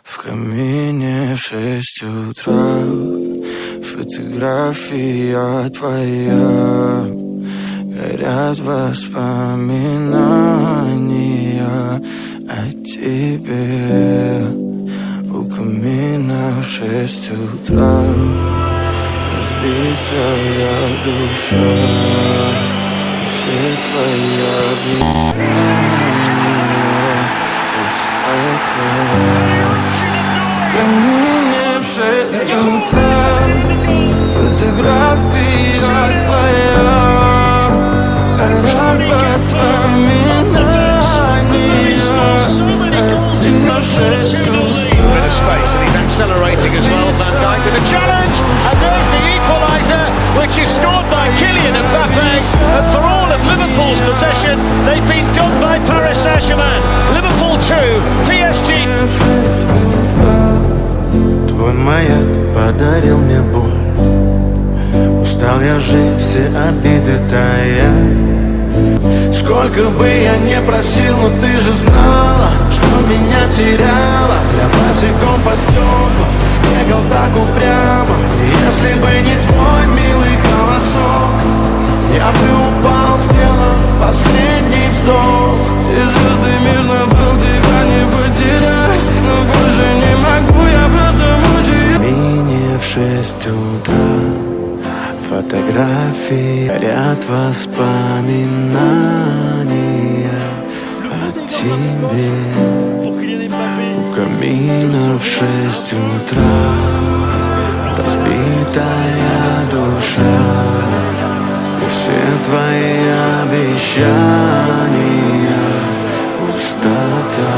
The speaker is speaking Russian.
В камине в 6 утра фотография твоя. Горят воспоминания о тебе. У камина в 6 утра разбитая душа. И все твои обещания пустота. В камине в 6 утра фотография твоя. Горят воспоминания о 6 утра. Bit of space and he's accelerating as well. Van Dijk with a challenge, and there's the equaliser, which is scored by Kylian Mbappe. And for all of Liverpool's possession, they've been done by Paris Saint-Germain. Liverpool 2, PSG. Твой маяк подарил мне боль. Устал я жить, все обиды тая. Сколько бы я не просил, но ты же знала, что меня теряла. Я босиком по стеклам бегал так упрямо. Если бы не твой милый голосок, я бы упал, сделав последний вздох. И звезды мирно был, тебя не потерять, но больше не могу, я просто мучаюсь. Мини в 6 утра фотографии, горят воспоминания о тебе. У камина в 6 утра разбитая душа. И все твои обещания пустота.